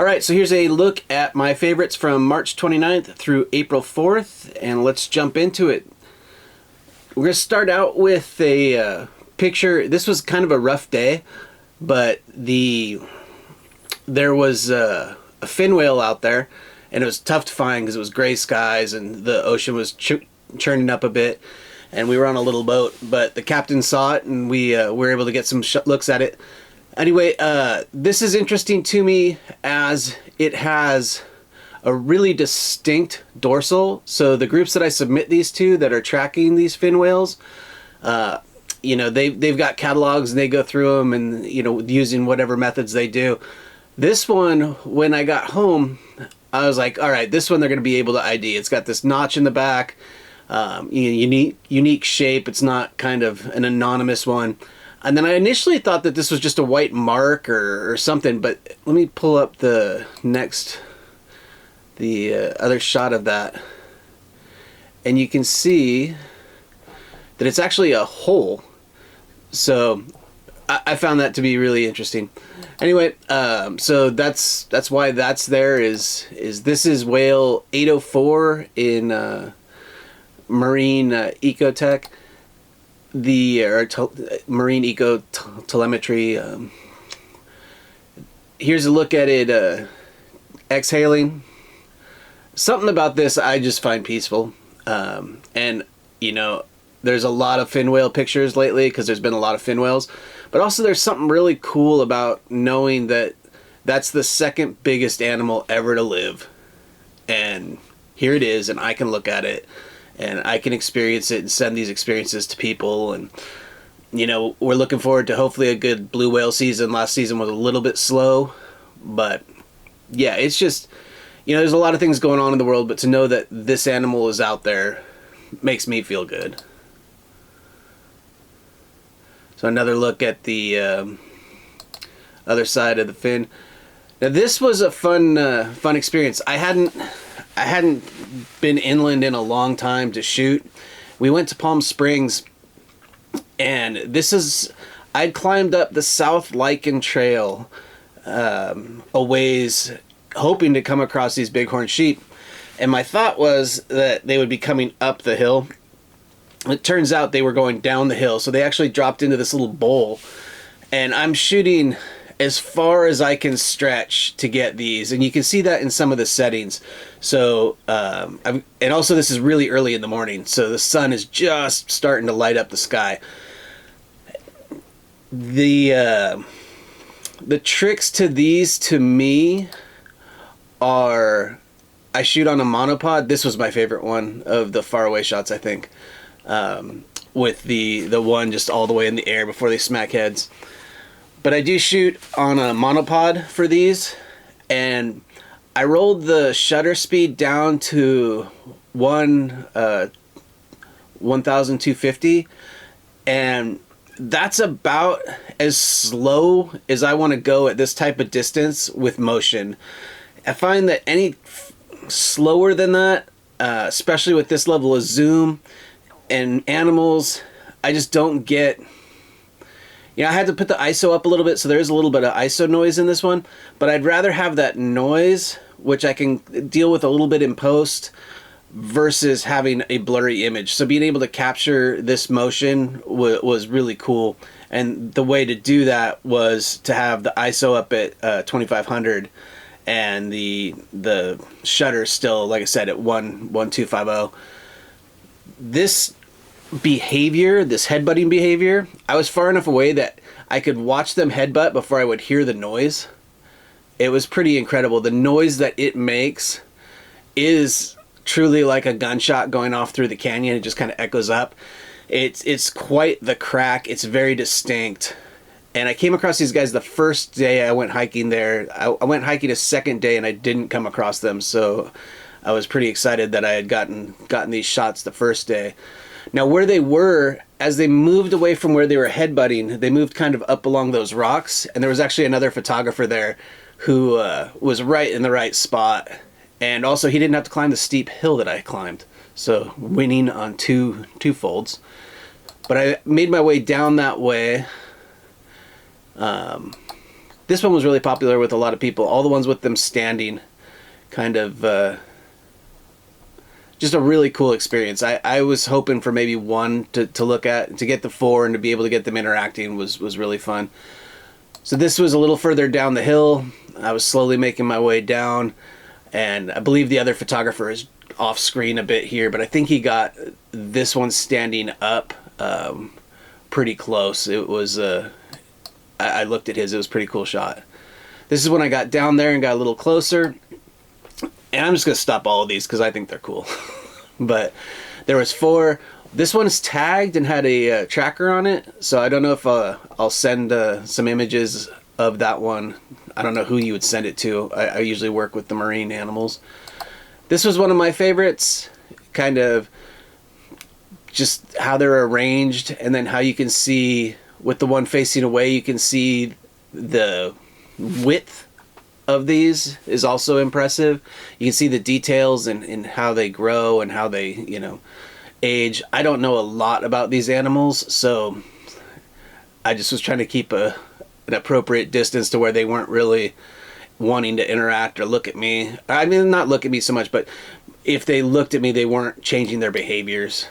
All right, so here's a look at my favorites from March 29th through April 4th, and let's jump into it. We're going to start out with a picture. This was kind of a rough day, but there was a fin whale out there, and it was tough to find because it was gray skies and the ocean was churning up a bit, and we were on a little boat, but the captain saw it, and we were able to get some looks at it. Anyway, this is interesting to me as it has a really distinct dorsal. So the groups that I submit these to that are tracking these fin whales, you know, they've got catalogs and they go through them and, you know, using whatever methods they do. This one, when I got home, I was like, all right, this one they're going to be able to ID. It's got this notch in the back, unique shape. It's not kind of an anonymous one. And then I initially thought that this was just a white mark or something, but let me pull up the other shot of that. And you can see that it's actually a hole. So I found that to be really interesting. Anyway, so that's why that's there is this is whale 804 in Marine Ecotech. Marine Eco Telemetry. Here's a look at it exhaling. Something about this I just find peaceful. And, you know, there's a lot of fin whale pictures lately because there's been a lot of fin whales. But also there's something really cool about knowing that that's the second biggest animal ever to live. And here it is, and I can look at it. And I can experience it and send these experiences to people. And, you know, we're looking forward to hopefully a good blue whale season. Last season was a little bit slow. But, yeah, it's just, you know, there's a lot of things going on in the world. But to know that this animal is out there makes me feel good. So another look at the other side of the fin. Now, this was a fun experience. I hadn't been inland in a long time to shoot. We went to Palm Springs, and I'd climbed up the South Lichen Trail a ways, hoping to come across these bighorn sheep. And my thought was that they would be coming up the hill. It turns out they were going down the hill, so they actually dropped into this little bowl. And I'm shooting as far as I can stretch to get these, and you can see that in some of the settings. So and also this is really early in the morning, so the sun is just starting to light up the sky. The tricks to these, to me, are I shoot on a monopod. This was my favorite one of the faraway shots, I think, with the one just all the way in the air before they smack heads. But I do shoot on a monopod for these, and I rolled the shutter speed down to 1,250, and that's about as slow as I want to go at this type of distance with motion. I find that any slower than that, especially with this level of zoom and animals, I just don't get. You know, I had to put the ISO up a little bit, so there's a little bit of ISO noise in this one, but I'd rather have that noise, which I can deal with a little bit in post, versus having a blurry image. So being able to capture this motion was really cool, and the way to do that was to have the ISO up at 2500 and the shutter still, like I said, at 1.250. This behavior, this headbutting behavior, I was far enough away that I could watch them headbutt before I would hear the noise. It was pretty incredible. The noise that it makes is truly like a gunshot going off through the canyon. It just kind of echoes up. It's quite the crack. It's very distinct. And I came across these guys the first day I went hiking there. I went hiking a second day and I didn't come across them, so I was pretty excited that I had gotten these shots the first day. Now, where they were, as they moved away from where they were headbutting, they moved kind of up along those rocks, and there was actually another photographer there who was right in the right spot. And also, he didn't have to climb the steep hill that I climbed, so winning on two folds. But I made my way down that way. This one was really popular with a lot of people. All the ones with them standing, kind of just a really cool experience. I was hoping for maybe one to look at. To get the 4 and to be able to get them interacting was really fun. So this was a little further down the hill. I was slowly making my way down, and I believe the other photographer is off screen a bit here, but I think he got this one standing up pretty close. It was I looked at his. It was a pretty cool shot. This is when I got down there and got a little closer, and I'm just gonna stop all of these because I think they're cool. But there was 4. This one's tagged and had a tracker on it, so I don't know if I'll send some images of that one. I don't know who you would send it to. I usually work with the marine animals. This was one of my favorites, kind of just how they're arranged, and then how you can see, with the one facing away, you can see the width of these is also impressive. You can see the details and how they grow and how they, you know, age. I don't know a lot about these animals, so I just was trying to keep an appropriate distance to where they weren't really wanting to interact or look at me. I mean, not look at me so much, but if they looked at me, they weren't changing their behaviors.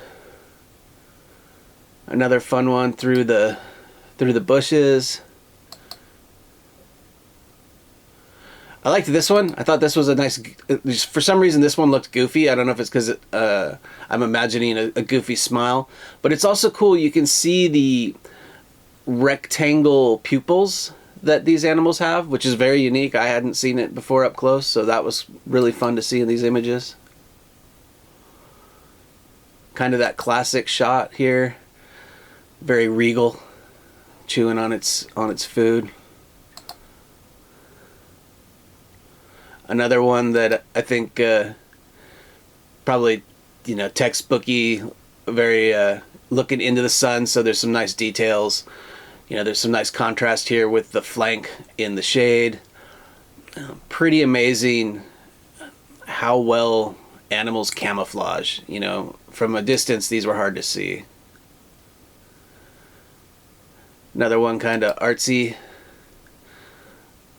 Another fun one through the bushes. I liked this one. I thought this was a nice... For some reason, this one looked goofy. I don't know if it's because I'm imagining a goofy smile. But it's also cool. You can see the rectangle pupils that these animals have, which is very unique. I hadn't seen it before up close, so that was really fun to see in these images. Kind of that classic shot here. Very regal, chewing on its food. Another one that I think probably, you know, textbooky, very looking into the sun, so there's some nice details. You know, there's some nice contrast here with the flank in the shade. Pretty amazing how well animals camouflage. You know, from a distance, these were hard to see. Another one kind of artsy,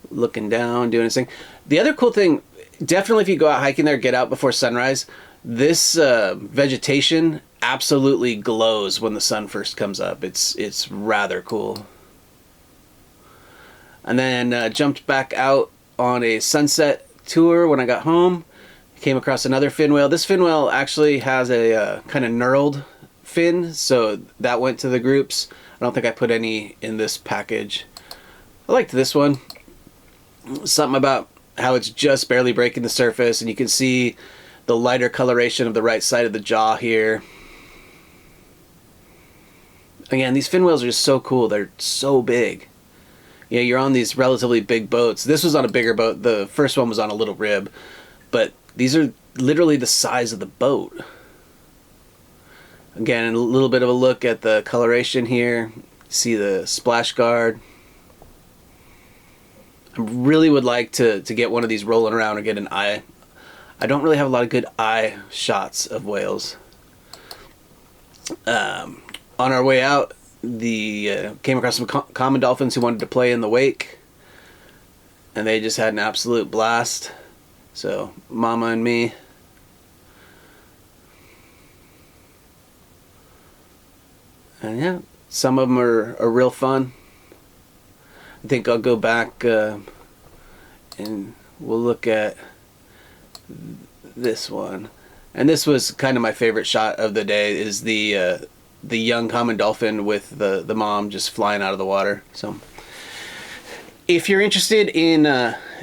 looking down, doing his thing. The other cool thing, definitely if you go out hiking there, get out before sunrise. This vegetation absolutely glows when the sun first comes up. It's rather cool. And then jumped back out on a sunset tour when I got home. Came across another fin whale. This fin whale actually has a kind of knurled fin, so that went to the groups. I don't think I put any in this package. I liked this one. Something about how it's just barely breaking the surface, and you can see the lighter coloration of the right side of the jaw here. Again, these fin whales are just so cool. They're so big. You know, you're on these relatively big boats. This was on a bigger boat. The first one was on a little rib, but these are literally the size of the boat. Again, a little bit of a look at the coloration here. See the splash guard. I really would like to get one of these rolling around or get an eye. I don't really have a lot of good eye shots of whales. On our way out, came across some common dolphins who wanted to play in the wake, and they just had an absolute blast. So mama and me. And yeah, some of them are real fun. I think I'll go back and we'll look at this one. And this was kind of my favorite shot of the day, is the young common dolphin with the mom just flying out of the water. So if you're interested in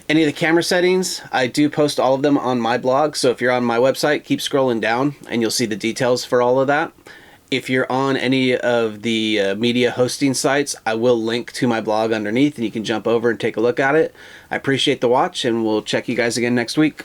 any of the camera settings, I do post all of them on my blog. So if you're on my website, keep scrolling down and you'll see the details for all of that. If you're on any of the media hosting sites, I will link to my blog underneath and you can jump over and take a look at it. I appreciate the watch, and we'll check you guys again next week.